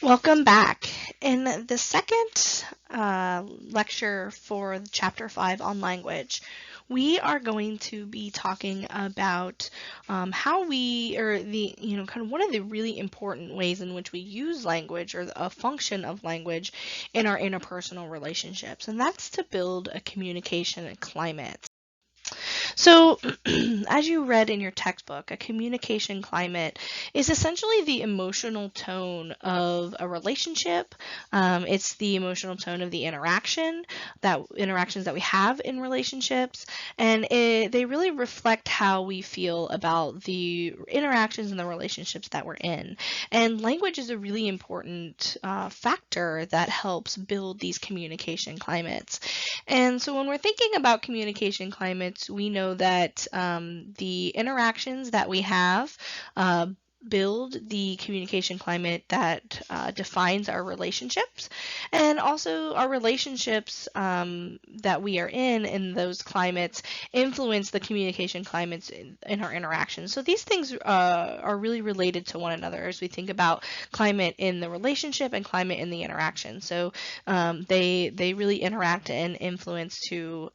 Welcome back. In the second lecture for Chapter 5 on language, we are going to be talking about how we, or kind of one of the really important ways in which we use language, or a function of language in our interpersonal relationships, and that's to build a communication climate. So, as you read in your textbook, a communication climate is essentially the emotional tone of a relationship. It's the emotional tone of the interactions that we have in relationships, and they really reflect how we feel about the interactions and the relationships that we're in. And language is a really important factor that helps build these communication climates. And so when we're thinking about communication climates, we know that the interactions that we have build the communication climate that defines our relationships, and also our relationships that we are in those climates influence the communication climates in our interactions. So these things are really related to one another as we think about climate in the relationship and climate in the interaction. So they really interact and influence to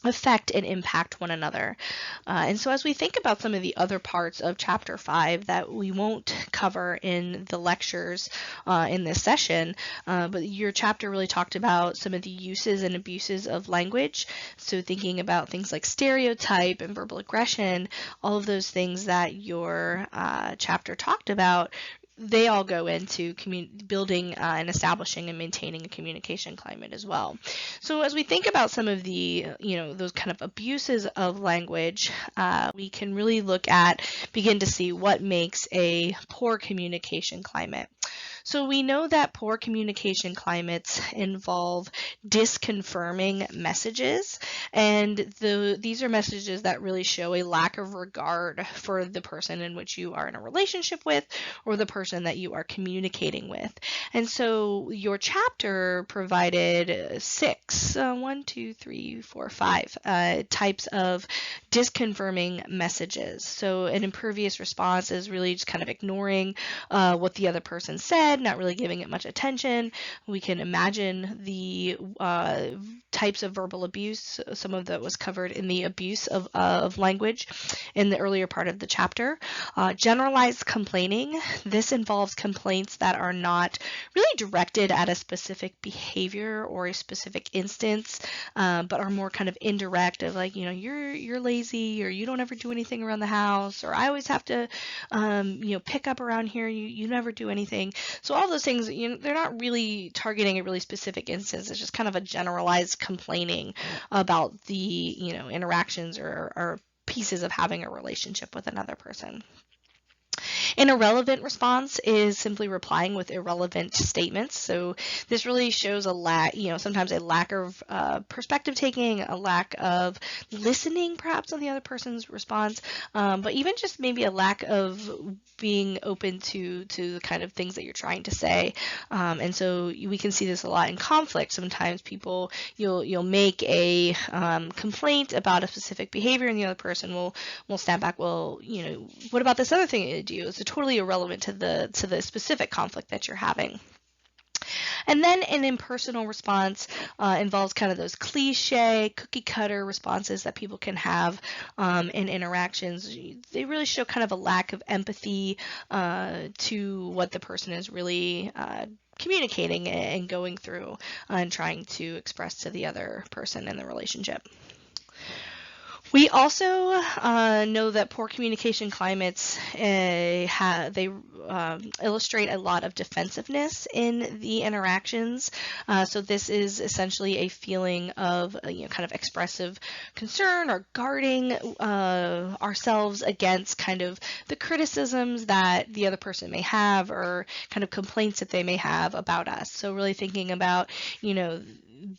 affect and impact one another. And so as we think about some of the other parts of Chapter 5 that we won't cover in the lectures in this session, but your chapter really talked about some of the uses and abuses of language. So thinking about things like stereotype and verbal aggression, all of those things that your chapter talked about, they all go into building and establishing and maintaining a communication climate as well. So as we think about some of the, those kind of abuses of language, we can really begin to see what makes a poor communication climate. So we know that poor communication climates involve disconfirming messages, and these are messages that really show a lack of regard for the person in which you are in a relationship with, or the person that you are communicating with. And so your chapter provided five types of disconfirming messages. So an impervious response is really just kind of ignoring what the other person said, not really giving it much attention. We can imagine the types of verbal abuse. Some of that was covered in the abuse of language in the earlier part of the chapter. Generalized complaining. This involves complaints that are not really directed at a specific behavior or a specific instance, but are more kind of indirect, of like, you're lazy, or you don't ever do anything around the house, or I always have to pick up around here, you never do anything. So all those things, they're not really targeting a really specific instance. It's just kind of a generalized complaining about the interactions or pieces of having a relationship with another person. An irrelevant response is simply replying with irrelevant statements. So this really shows a lack, sometimes a lack of perspective taking, a lack of listening perhaps on the other person's response, but even just maybe a lack of being open to the kind of things that you're trying to say. And so we can see this a lot in conflict. Sometimes you'll make a complaint about a specific behavior, and the other person will stand back. Well, what about this other thing you do? It's totally irrelevant to the specific conflict that you're having. And then an impersonal response involves kind of those cliche, cookie cutter responses that people can have in interactions. They really show kind of a lack of empathy to what the person is really communicating and going through and trying to express to the other person in the relationship. We also know that poor communication climates illustrate a lot of defensiveness in the interactions. So this is essentially a feeling of kind of expressive concern or guarding ourselves against kind of the criticisms that the other person may have, or kind of complaints that they may have about us. So really thinking about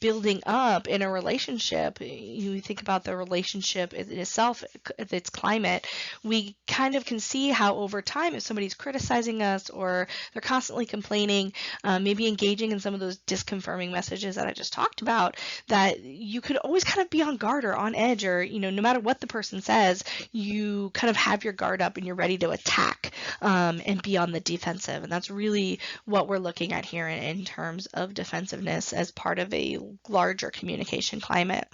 building up in a relationship, you think about the relationship in itself, its climate, we kind of can see how over time, if somebody's criticizing us or they're constantly complaining, maybe engaging in some of those disconfirming messages that I just talked about, that you could always kind of be on guard or on edge, or, no matter what the person says, you kind of have your guard up and you're ready to attack, and be on the defensive. And that's really what we're looking at here in terms of defensiveness as part of a larger communication climate.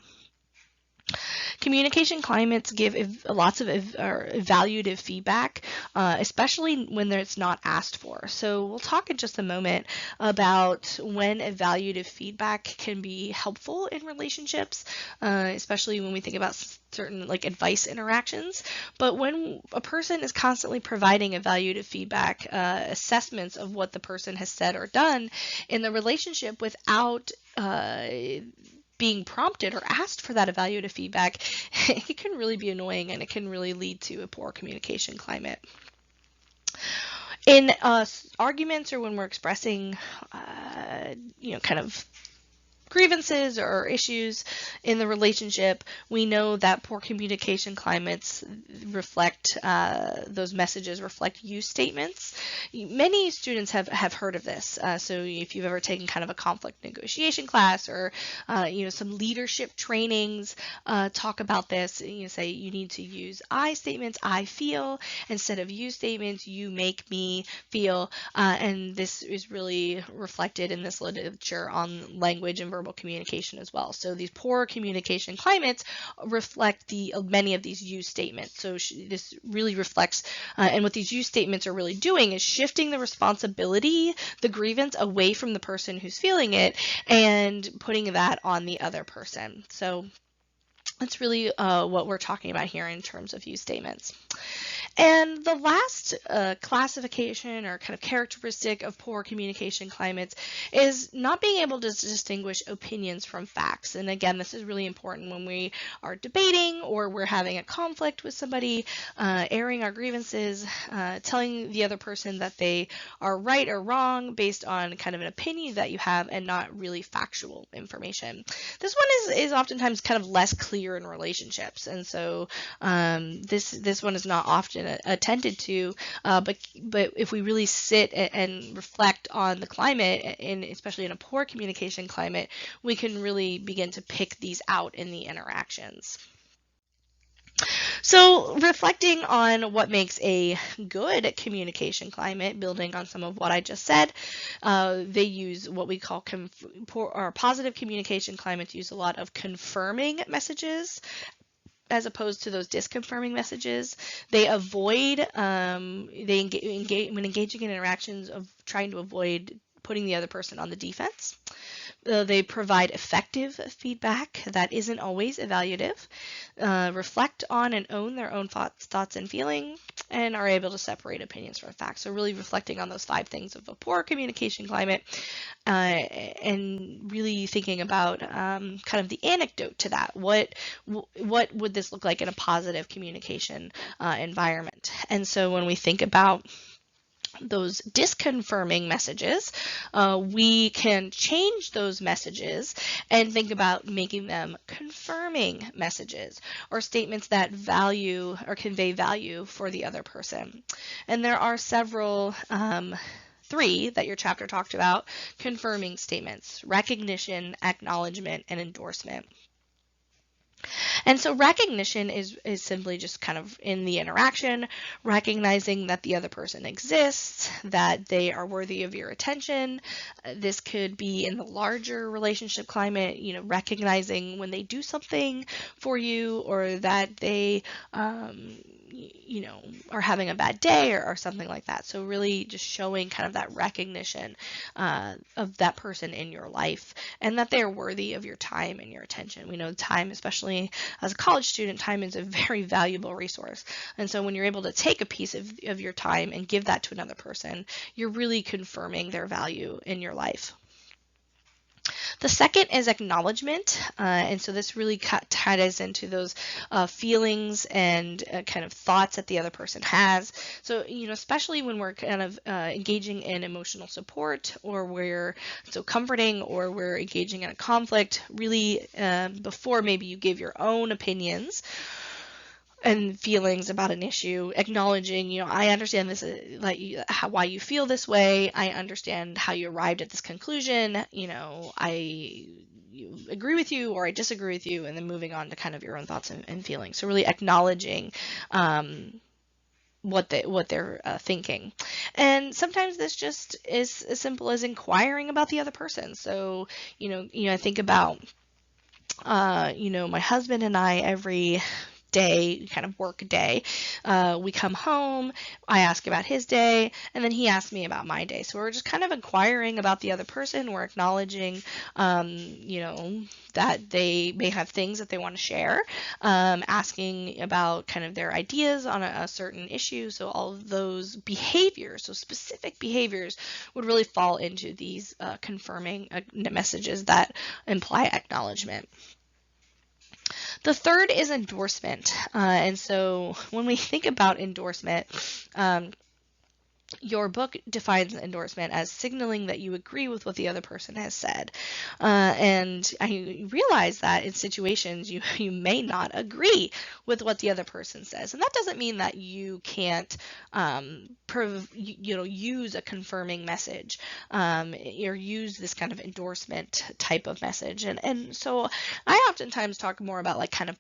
Communication climates give lots of evaluative feedback, especially when it's not asked for. So we'll talk in just a moment about when evaluative feedback can be helpful in relationships, especially when we think about certain like advice interactions. But when a person is constantly providing evaluative feedback, assessments of what the person has said or done in the relationship without being prompted or asked for that evaluative feedback, it can really be annoying, and it can really lead to a poor communication climate. In arguments, or when we're expressing, kind of grievances or issues in the relationship, we know that poor communication climates reflect, those messages reflect use statements. Many students have heard of this. So if you've ever taken kind of a conflict negotiation class, or, some leadership trainings, talk about this. Say you need to use I statements, I feel, instead of you statements, you make me feel. And this is really reflected in this literature on language and verbal communication as well. So these poor communication climates reflect many of these use statements. So this really reflects, and what these use statements are really doing is shifting the responsibility, the grievance, away from the person who's feeling it and putting that on the other person. So that's really what we're talking about here in terms of use statements. And the last classification or kind of characteristic of poor communication climates is not being able to distinguish opinions from facts. And again, this is really important when we are debating or we're having a conflict with somebody, airing our grievances, telling the other person that they are right or wrong based on kind of an opinion that you have and not really factual information. This one is oftentimes kind of less clear in relationships. And so this one is not often attended to, but if we really sit and reflect on the climate, and especially in a poor communication climate, we can really begin to pick these out in the interactions. So reflecting on what makes a good communication climate, building on some of what I just said, they use what we call positive communication climates use a lot of confirming messages as opposed to those disconfirming messages. They avoid, when engaging in interactions, of trying to avoid putting the other person on the defense. They provide effective feedback that isn't always evaluative, reflect on and own their own thoughts and feelings, and are able to separate opinions from facts. So really reflecting on those 5 things of a poor communication climate, and really thinking about kind of the anecdote to that. What would this look like in a positive communication environment? And so when we think about those disconfirming messages, we can change those messages and think about making them confirming messages, or statements that value or convey value for the other person. And there are several 3 that your chapter talked about: confirming statements, recognition, acknowledgement, and endorsement. And so recognition is simply just kind of in the interaction, recognizing that the other person exists, that they are worthy of your attention. This could be in the larger relationship climate, recognizing when they do something for you, or that they, are having a bad day, or something like that. So really just showing kind of that recognition of that person in your life, and that they are worthy of your time and your attention. We know time, especially as a college student, time is a very valuable resource. And so when you're able to take a piece of your time and give that to another person, you're really confirming their value in your life. The second is acknowledgement, and so this really ties into those feelings and kind of thoughts that the other person has. So, especially when we're kind of engaging in emotional support, or we're so comforting, or we're engaging in a conflict, really before maybe you give your own opinions and feelings about an issue, acknowledging, I understand this, why you feel this way. I understand how you arrived at this conclusion. I agree with you or I disagree with you, and then moving on to kind of your own thoughts and feelings. So really acknowledging what they're thinking. And sometimes this just is as simple as inquiring about the other person. So, I think about my husband and I, every day, kind of work day, we come home, I ask about his day, and then he asks me about my day. So we're just kind of inquiring about the other person. We're acknowledging, that they may have things that they want to share, asking about kind of their ideas on a certain issue. So all of those behaviors, so specific behaviors, would really fall into these confirming messages that imply acknowledgement. The third is endorsement. And so when we think about endorsement, your book defines endorsement as signaling that you agree with what the other person has said. And I realize that in situations you may not agree with what the other person says. And that doesn't mean that you can't use a confirming message or use this kind of endorsement type of message. And so I oftentimes talk more about like kind of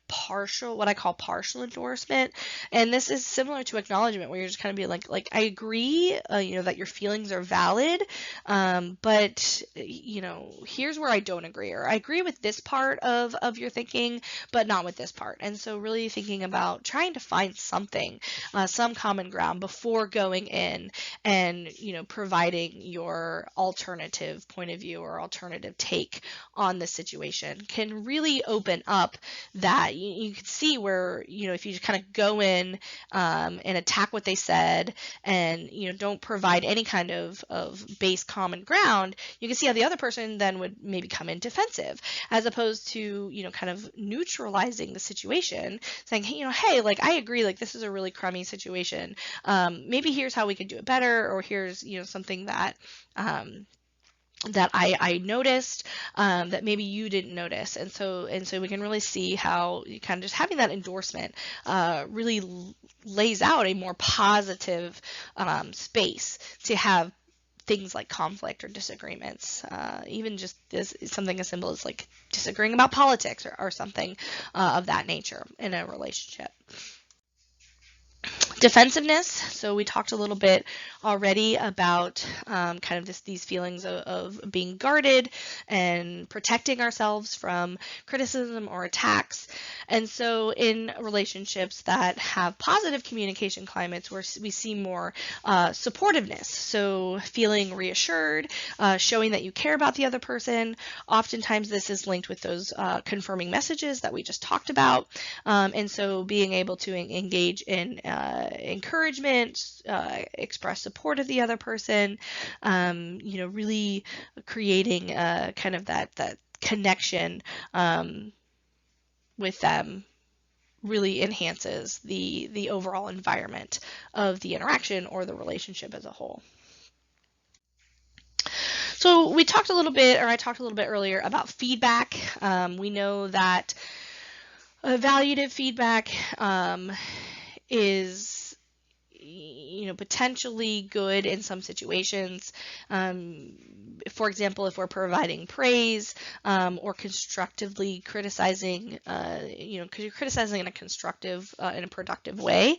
what I call partial endorsement. And this is similar to acknowledgement, where you're just kind of being like I agree, that your feelings are valid, but here's where I don't agree, or I agree with this part of your thinking, but not with this part. And so really thinking about trying to find something, some common ground before going in and providing your alternative point of view or alternative take on the situation can really open up that you can see where if you just kind of go in and attack what they said, and don't provide any kind of base common ground, you can see how the other person then would maybe come in defensive, as opposed to kind of neutralizing the situation, saying, hey, like I agree, like this is a really crummy situation, maybe here's how we could do it better, or here's something that that I noticed that maybe you didn't notice. And so we can really see how kind of just having that endorsement really lays out a more positive space to have things like conflict or disagreements, even just something as simple as like disagreeing about politics or something of that nature in a relationship. Defensiveness. So we talked a little bit already about kind of these feelings of being guarded and protecting ourselves from criticism or attacks. And so in relationships that have positive communication climates, where we see more supportiveness, so feeling reassured, showing that you care about the other person. Oftentimes this is linked with those confirming messages that we just talked about. And so being able to engage in encouragement, express support of the other person, really creating kind of that connection with them really enhances the overall environment of the interaction or the relationship as a whole. So I talked a little bit earlier about feedback. We know that evaluative feedback is potentially good in some situations. For example, if we're providing praise or constructively criticizing, because you're criticizing in a constructive, in a productive way.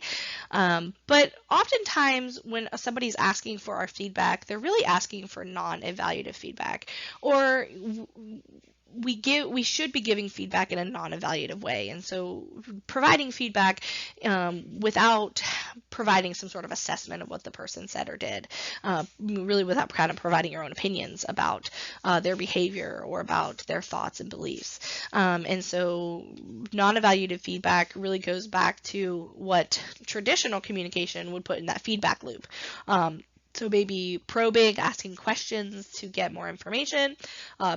But oftentimes when somebody's asking for our feedback, they're really asking for non-evaluative feedback, or we should be giving feedback in a non-evaluative way. And so providing feedback without providing some sort of assessment of what the person said or did, really without kind of providing your own opinions about their behavior or about their thoughts and beliefs. And so non-evaluative feedback really goes back to what traditional communication would put in that feedback loop. So maybe probing, asking questions to get more information,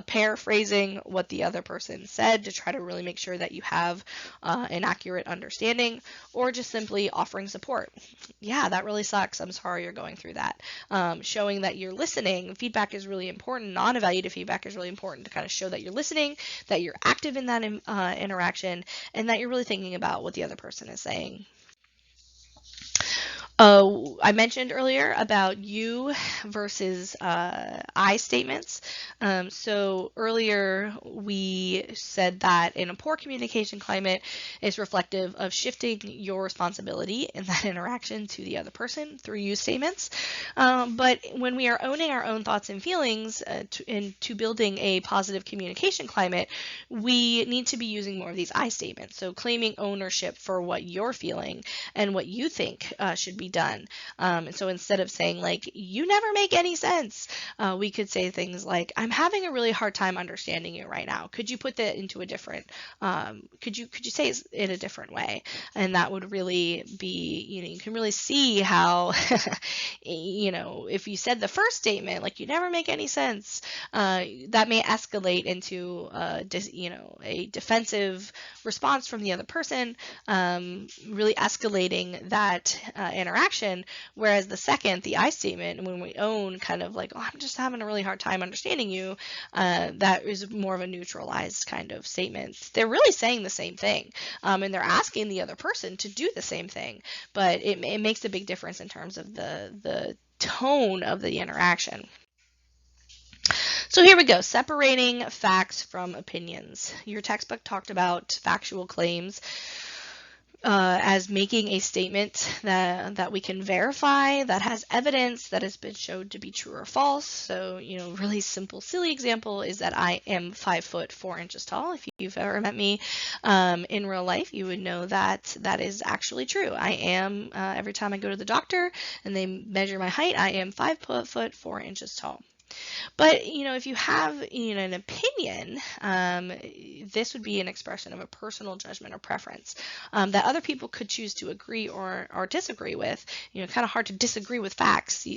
paraphrasing what the other person said to try to really make sure that you have an accurate understanding, or just simply offering support. Yeah, that really sucks. I'm sorry you're going through that. Showing that you're listening. Feedback is really important. Non-evaluative feedback is really important to kind of show that you're listening, that you're active in that interaction, and that you're really thinking about what the other person is saying. I mentioned earlier about you versus I statements. So earlier we said that in a poor communication climate, it's reflective of shifting your responsibility in that interaction to the other person through you statements. But when we are owning our own thoughts and feelings into building a positive communication climate, we need to be using more of these I statements. So claiming ownership for what you're feeling and what you think should be done. And so instead of saying like, you never make any sense, we could say things like, I'm having a really hard time understanding you right now. Could you put that into a different, could you say it in a different way? And that would really be, you can really see how, if you said the first statement, like you never make any sense, that may escalate into, a defensive response from the other person, really escalating that interaction. Whereas the second, the I statement, when we own kind of like, oh, I'm just having a really hard time understanding you, that is more of a neutralized kind of statement. They're really saying the same thing, and they're asking the other person to do the same thing, but it makes a big difference in terms of the tone of the interaction. So here we go, separating facts from opinions. Your textbook talked about factual claims as making a statement that we can verify, that has evidence, that has been shown to be true or false. So, really simple, silly example is that I am 5 foot 4 inches tall. If you've ever met me in real life, you would know that that is actually true. I am, every time I go to the doctor and they measure my height, I am 5 foot 4 inches tall. But, if you have an opinion, this would be an expression of a personal judgment or preference that other people could choose to agree or disagree with. Kind of hard to disagree with facts.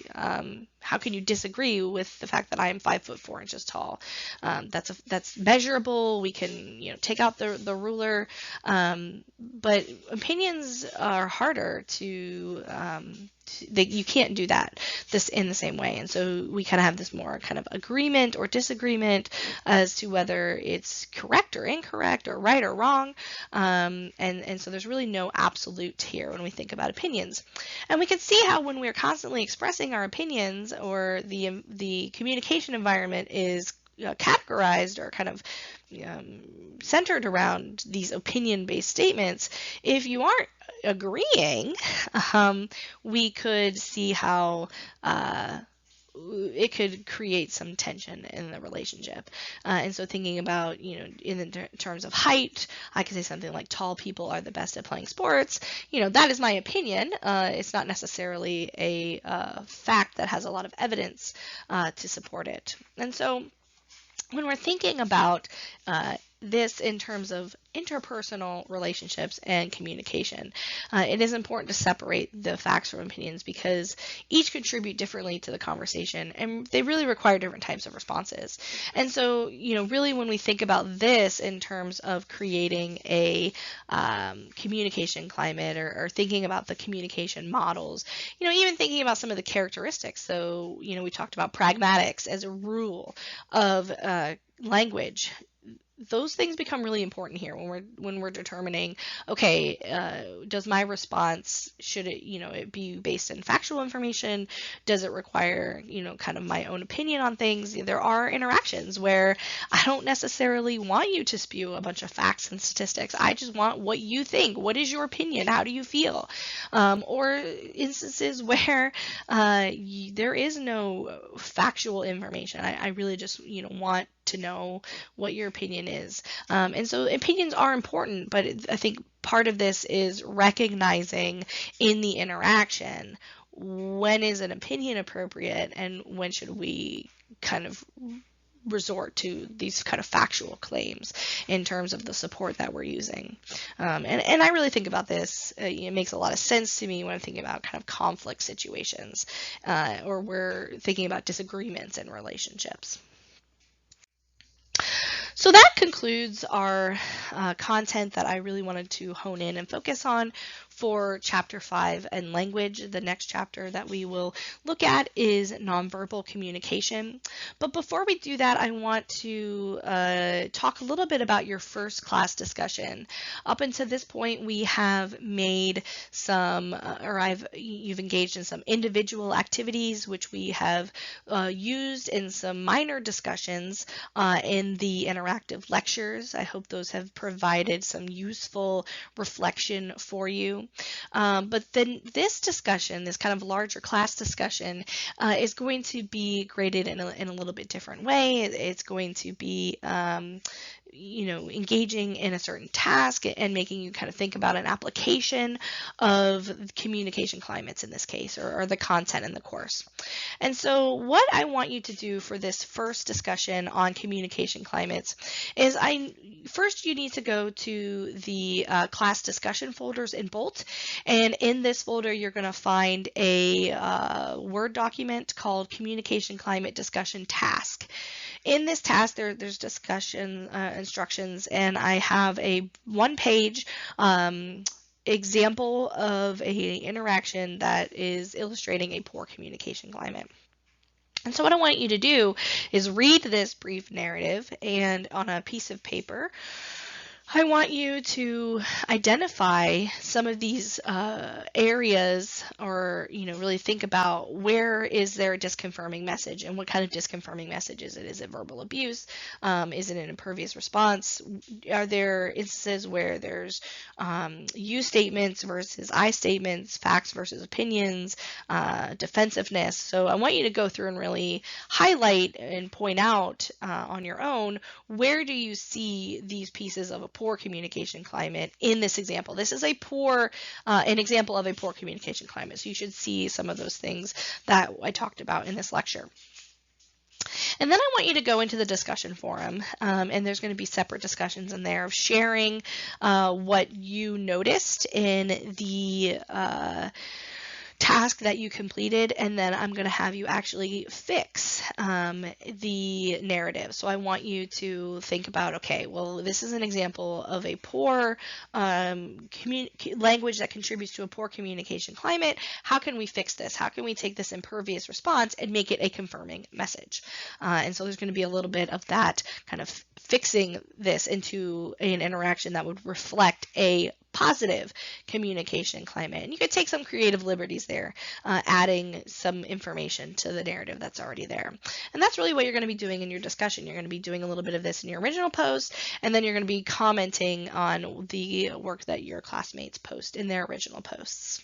How can you disagree with the fact that I am 5 foot 4 inches tall? That's measurable. We can take out the ruler, but opinions are harder to you can't do that in the same way. And so we kind of have this more kind of agreement or disagreement as to whether it's correct or incorrect or right or wrong. And so there's really no absolute here when we think about opinions. And we can see how when we're constantly expressing our opinions, or the communication environment is categorized or kind of centered around these opinion-based statements, if you aren't agreeing, we could see how it could create some tension in the relationship. And so thinking about, in terms of height, I could say something like tall people are the best at playing sports. That is my opinion. It's not necessarily a fact that has a lot of evidence to support it. And so when we're thinking about this in terms of interpersonal relationships and communication, it is important to separate the facts from opinions because each contribute differently to the conversation and they really require different types of responses. And so, really when we think about this in terms of creating a communication climate or thinking about the communication models, even thinking about some of the characteristics. So, we talked about pragmatics as a rule of language. Those things become really important here when we're determining, okay, does my response, should it, it be based in factual information? Does it require, kind of my own opinion on things? There are interactions where I don't necessarily want you to spew a bunch of facts and statistics. I just want what you think. What is your opinion? How do you feel? Or instances where there is no factual information. I really just, want to know what your opinion is. And so opinions are important, but I think part of this is recognizing in the interaction, when is an opinion appropriate and when should we kind of resort to these kind of factual claims in terms of the support that we're using. And I really think about this, it makes a lot of sense to me when I'm thinking about kind of conflict situations, or we're thinking about disagreements in relationships. So that concludes our content that I really wanted to hone in and focus on for Chapter 5 and language. The next chapter that we will look at is nonverbal communication. But before we do that, I want to talk a little bit about your first class discussion. Up until this point, we have made some, you've engaged in some individual activities, which we have used in some minor discussions in the interactive lectures. I hope those have provided some useful reflection for you. But then this discussion, this kind of larger class discussion, is going to be graded in a little bit different way. It's going to be engaging in a certain task and making you kind of think about an application of communication climates in this case, or the content in the course. And so what I want you to do for this first discussion on communication climates is first you need to go to the class discussion folders in Bolt, and in this folder you're going to find a Word document called Communication Climate Discussion Task. In this task, there's discussion instructions, and I have a one-page example of an interaction that is illustrating a poor communication climate. And so what I want you to do is read this brief narrative, and on a piece of paper, I want you to identify some of these areas, or really think about where is there a disconfirming message, and what kind of disconfirming message is it? Is it verbal abuse? Is it an impervious response? Are there instances where there's you statements versus I statements, facts versus opinions, defensiveness? So I want you to go through and really highlight and point out on your own, where do you see these pieces of a poor communication climate in this example. This is an example of a poor communication climate. So you should see some of those things that I talked about in this lecture. And then I want you to go into the discussion forum, and there's going to be separate discussions in there of sharing what you noticed in the task that you completed, and then I'm going to have you actually fix the narrative. So I want you to think about, okay, well, this is an example of a poor language that contributes to a poor communication climate. How can we fix this? How can we take this impervious response and make it a confirming message? And so there's going to be a little bit of that kind of fixing this into an interaction that would reflect a positive communication climate. And you could take some creative liberties there, adding some information to the narrative that's already there. And that's really what you're going to be doing in your discussion. You're going to be doing a little bit of this in your original post, and then you're going to be commenting on the work that your classmates post in their original posts.